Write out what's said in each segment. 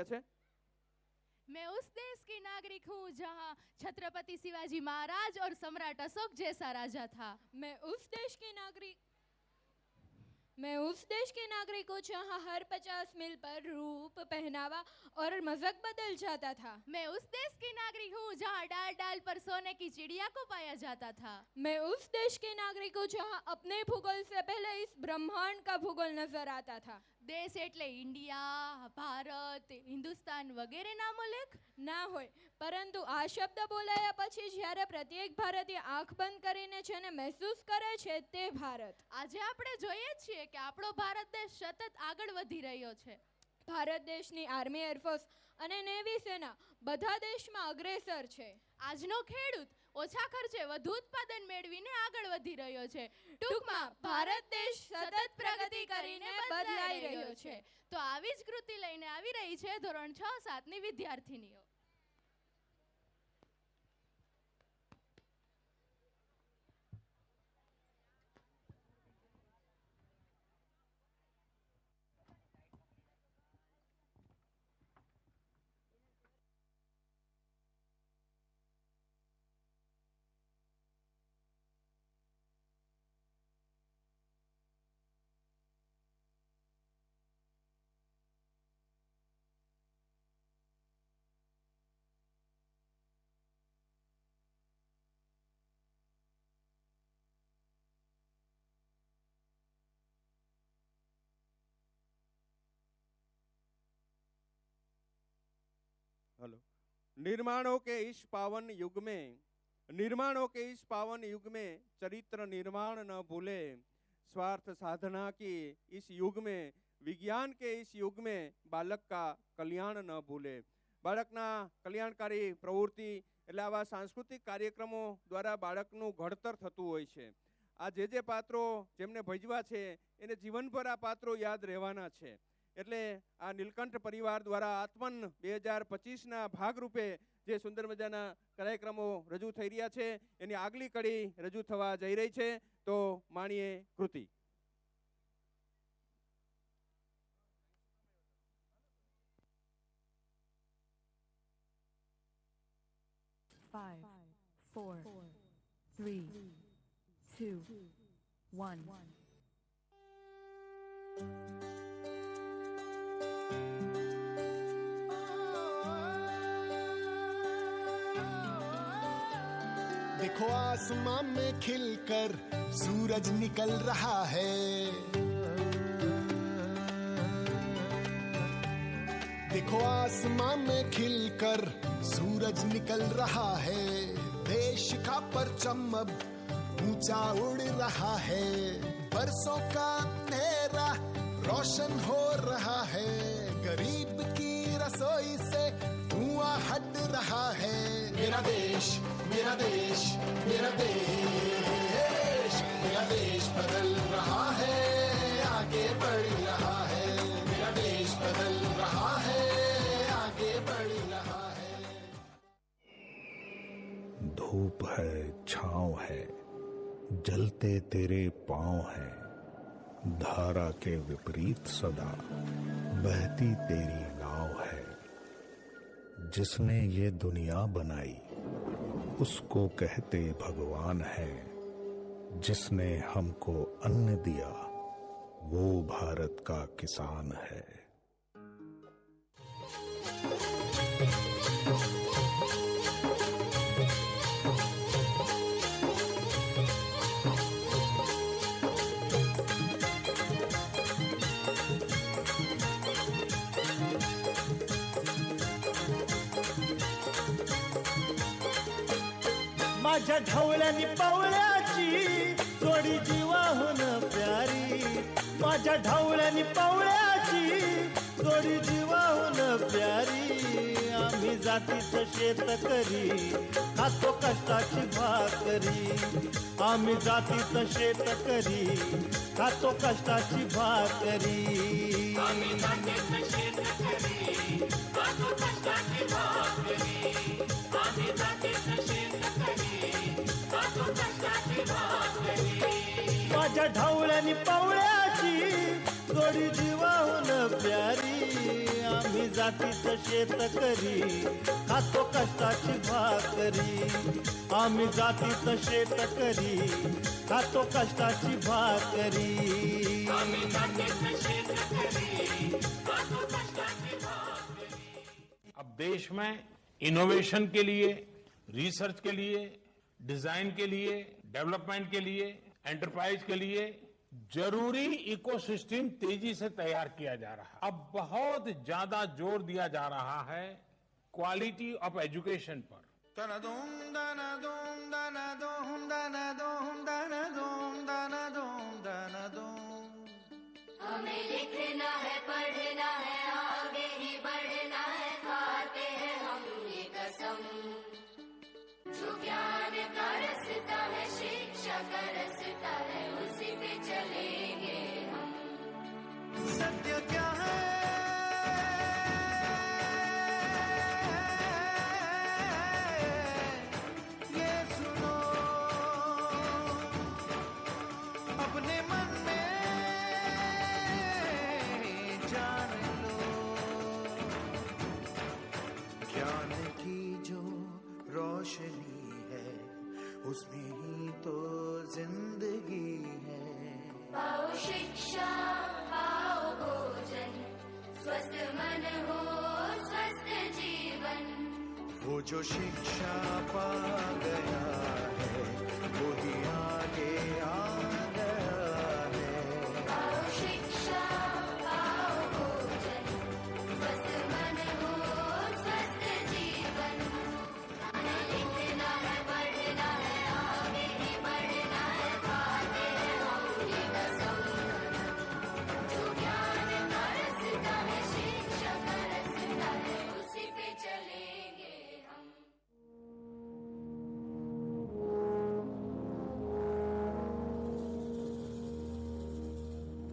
છે। मैं उस देश की नागरिक हूँ जहाँ छत्रपति शिवाजी महाराज और सम्राट अशोक जैसा राजा था। मैं उस देश की नागरिक हूँ जहाँ हर 50 मील पर रूप, पहनावा और मजहब बदल जाता था। मैं उस देश की नागरिक हूँ जहाँ डाल डाल पर सोने की चिड़िया को पाया जाता था। मैं उस देश के नागरिक हूँ जहाँ अपने भूगोल से पहले इस ब्रह्मांड का भूगोल नजर आता था। देश एटले इंडिया, भारत, हिंदुस्तान वगैरह नामो लेख ना होय, परंतु आ शब्द बोलाया પછી જ્યારે પ્રત્યેક ભારતીય આંખ બંધ કરીને જેને મહેસૂસ કરે છે તે ભારત। આજે આપણે જોઈએ છીએ કે આપણો ભારત દેશ સતત આગળ વધી રહ્યો છે। ભારત દેશની આર્મી, એરફોર્સ અને નેવી સેના બધા દેશમાં અગ્રેસર છે। આજનો ખેડૂત ઓછા ખર્ચે વધુ ઉત્પાદન મેળવીને આગળ વધી રહ્યો છે। ટૂંકમાં ભારત દેશ સતત પ્રગતિ કરીને બદલાઈ રહ્યો છે। તો આવી જ કૃતિ લઈને આવી રહી છે ધોરણ 6-7 ની વિદ્યાર્થીનીઓ। हेलो। निर्माणों के इस पावन युग में चरित्र निर्माण न भूले, स्वार्थ साधना की इस युग में, विज्ञान के इस युग में बालक का कल्याण न भूले। बाळकना कल्याणकारी प्रवृत्ति એટલે આવા સાંસ્કૃતિક કાર્યક્રમો દ્વારા બાળકનું ઘડતર થતું હોય છે। આ જે પાત્રો જેમને ભજવા છે એને જીવનભર આ પાત્રો યાદ રહેવાના છે। એટલે આ નીલકંઠ પરિવાર દ્વારા આત્મન 2025ના ભાગરૂપે જે સુંદર મજાના કાર્યક્રમો રજૂ થઈ રહ્યા છે એની આગલી કડી રજૂ થવા જઈ રહી છે। તો માણીએ કૃતિ। 5, 4, 3, 2, 1. देखो आसमां में खिलकर सूरज निकल रहा है। देखो आसमां में खिलकर सूरज निकल रहा है। देश का परचम अब ऊंचा उड़ रहा है। बरसों का अंधेरा रोशन हो रहा है। गरीब की रसोई से धुआं हट रहा है। मेरा देश, मेरा देश, मेरा देश, मेरा देश बदल रहा है, आगे बढ़ रहा है। मेरा देश बदल रहा है, आगे बढ़ रहा है। धूप है, छांव है, जलते तेरे पांव हैं। धारा के विपरीत सदा बहती तेरी नाव है। जिसने ये दुनिया बनाई उसको कहते भगवान है। जिसने हमको अन्न दिया वो भारत का किसान है। माझ्या ढवळ्यानी पावळ्याची जोडी जीवाहून प्यारी। माझ्या ढवळ्यानी पावळ्याची जोडी जीवाहून प्यारी। आम्ही जातीचं शेतकरी खातो कष्टाची भाकरी। आम्ही जातीचं शेतकरी खातो कष्टाची भाकरी। आम्ही जातीचं शेतकरी खातो कष्टाची भाकरी। आम्ही जातीचं माझ्या ढवळ्यानी पावळ्याची जोडी जीवाहून प्यारी। आम्ही जातीचं शेतकरी खातो कष्टाची भाकरी. आम्ही जातीचं शेतकरी खातो कष्टाची भाकरी. अब देश में इनोवेशन के लिए, रिसर्च के लिए, डिजाइन के लिए, डेवलपमेंट के लिए, एंटरप्राइज के लिए जरूरी इकोसिस्टम तेजी से तैयार किया जा रहा है. अब बहुत ज्यादा जोर दिया जा रहा है क्वालिटी ऑफ एजुकेशन पर. हमें लिखना है, पढ़ना है, आगे ही बढ़ना है, खाते हैं हम ये कसम. जो ज्ञान का रास्ता है, शिक्षा का रास्ता है, उसी पे चलेंगे हम. सत्य क्या है, ये सुनो, अपने मन में जान लो. ज्ञान की जो रोशनी है, उसमें ही तो जिंदगी है. पाओ शिक्षा, पाओ भोजन, स्वस्थ मन हो, स्वस्थ जीवन. वो जो शिक्षा पा गया है, वो ही आगे आ गया है. पाओ शिक्षा, पाओ भोजन, स्वस्थ मन हो, स्वस्थ जीवन. हमें लिखना है, पढ़ना है, आगे ही बढ़ना है, खाते हैं हम ये कसम. जो ज्ञान का रास्ता है, शिक्षा का रास्ता है, उसी पे चलेंगे हम.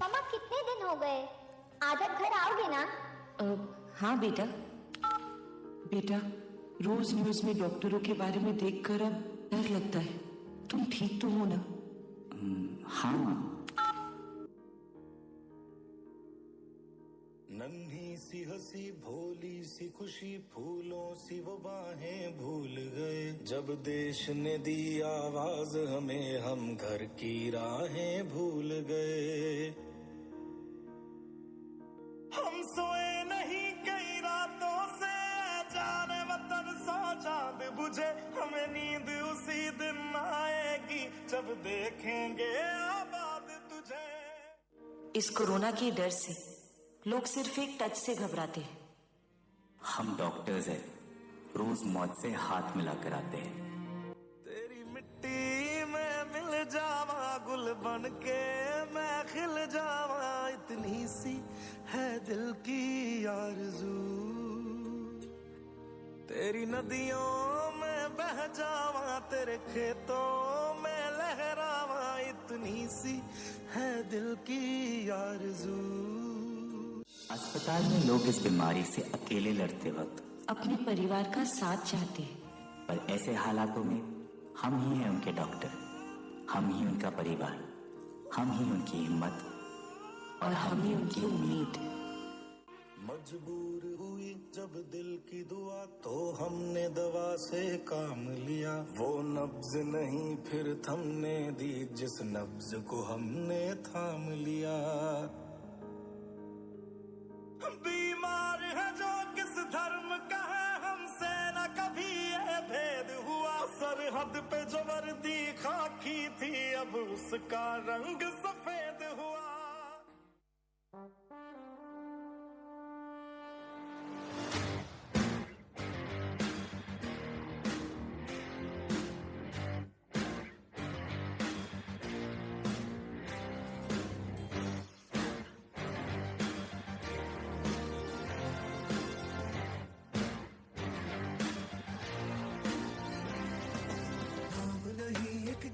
मम्मा कितने दिन हो गए, आज आप घर आओगे ना? हाँ बेटा. बेटा, रोज न्यूज में डॉक्टरों के बारे में देखकर अब डर लगता है. तुम ठीक तो हो ना? हाँ माँ. नन्ही सी हंसी, भोली सी खुशी, फूलों सी वो बाहें भूल गए. जब देश ने दी आवाज हमें, हम घर की राहें भूल गए. हम सोए नहीं कई रातों से, जाने वतन सो चांद बुझे. हमें नींद उसी दिन आएगी, जब देखेंगे आबाद तुझे. इस कोरोना के डर से लोग सिर्फ एक टच से घबराते हैं. हम डॉक्टर्स हैं, रोज मौत से हाथ मिलाकर आते हैं. तेरी मिट्टी में मिल जावा, गुल बन के मैं खिल जावा. इतनी सी है दिल की आरज़ू, तेरी नदियों में बह जावा, तेरे खेतों में लहरावा. इतनी सी है दिल की आरज़ू. अस्पताल में लोग इस बीमारी से अकेले लड़ते वक्त अपने परिवार का साथ चाहते हैं. पर ऐसे हालातों में हम ही हैं उनके डॉक्टर, हम ही उनका परिवार, हम ही उनकी हिम्मत और हम ही उनकी उम्मीद. मजबूर हुई जब दिल की दुआ, तो हमने दवा से काम लिया. वो नब्ज नहीं फिर थमने दी, जिस नब्ज को हमने थाम लिया. बीमार है जो किस धर्म का है, हमसे न कभी ये भेद हुआ. सरहद पे जो वर्दी खाकी थी, अब उसका रंग सफेद हुआ.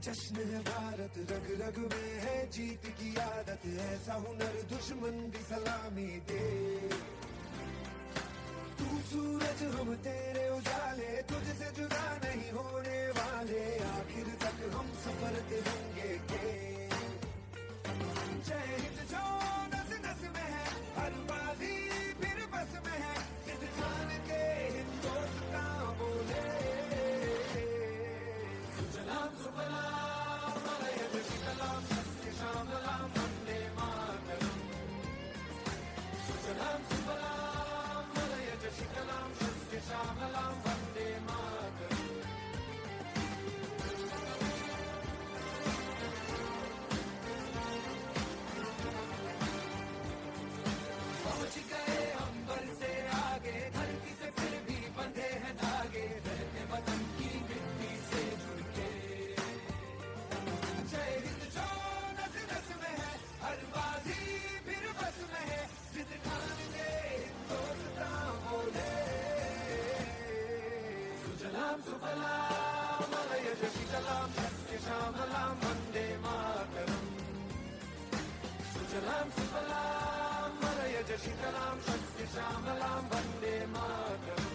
जश्न है भारत, रग रग में है जीत की आदत. ऐसा हुनर दुश्मन भी सलामी दे. तू सूरज हम तेरे उजाले, तुझसे जुदा नहीं होने वाले. आखिर तक हम सफर होंगे के. जय हिंद जो नस नस में है, हर बाजी फिर बस में है. सुजलाम सुफलाम मलयज शीतलाम सत्य श्यामलाम वंदे मातरम सुजलाम सुफलाम मलयज शीतलाम सत्य श्यामलाम वंदे मातरम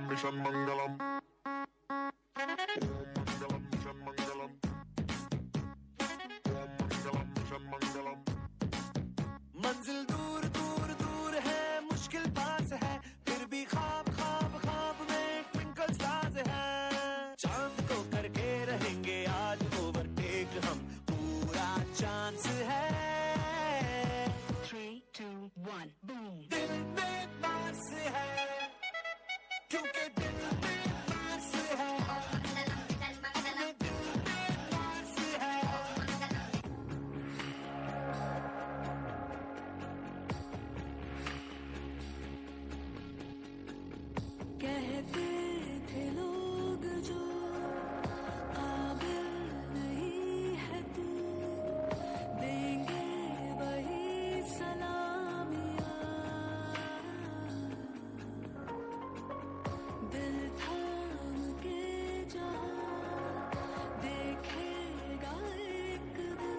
Mission Mangalam. मंजिल दूर दूर दूर है मुश्किल पास है फिर भी ख्वाब ख्वाब ख्वाब में ट्विंकल साज है चांद को करके रहेंगे आज ओवरटेक हम पूरा चांस है 3, 2, 1 बूम दिल में पास है क्योंकि दिल में पास है दिल में पास है कहते थे लोग जो काबिल नहीं है तू देंगे वही सलामियाँ दिल थाम के जहाँ देखेगा एक दिन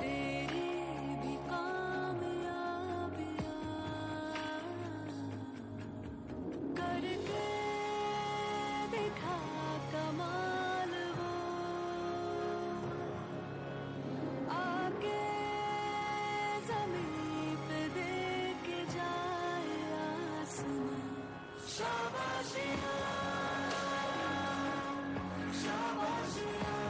तेरी भी कामयाबियाँ करके दिखा कमाल वो आके ज़मीन पे दे के जाए आसमां शाबाशियाँ शाबाशियाँ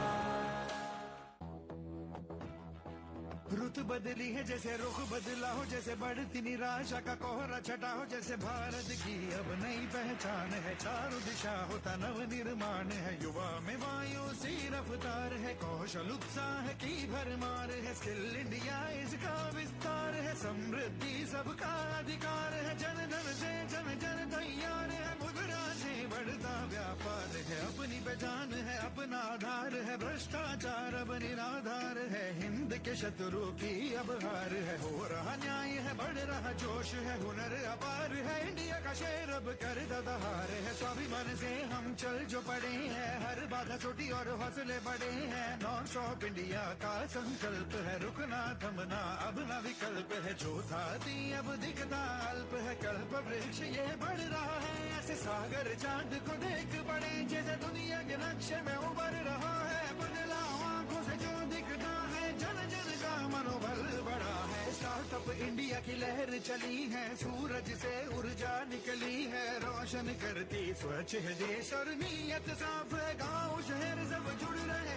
रुत बदली है जैसे रुख बदला हो जैसे बढ़ती निराशा का कोहरा छटा हो जैसे भारत की अब नई पहचान है चारों दिशा होता नव निर्माण है युवा में वायु सी रफ्तार है कौशल उत्साह की भरमार है स्किल इंडिया इसका विस्तार है समृद्धि सबका अधिकार है जन धन से जन जन तैयार है मुद्रा से बढ़ता व्यापार है अपनी पहचान है अपना आधार है भ्रष्टाचार अब निराधार है हिंद के शत्रु की अब हार है हो रहा न्याय है बढ़ रहा जोश है हुनर अपार है इंडिया का शेर अब कर दहार है स्वाभिमान से हम चल जो पड़े हैं हर बाधा छोटी और हौसले बड़े हैं नॉन स्टॉप इंडिया का संकल्प है रुकना थमना अब न विकल्प है जो था दी अब दिखता अल्प है कल्प वृक्ष ये बढ़ रहा है ऐसे सागर चांद को देख पड़े जैसे दुनिया के नक्शे में उभर रहा है बदलाव आंखों से जो दिखता है जन जन का मनोबल बढ़ा है स्टार्टअप इंडिया की लहर चली है सूरज से ऊर्जा निकली है रोशन करती स्वच्छ है देश और नीयत साफ है गांव शहर सब जुड़ रहे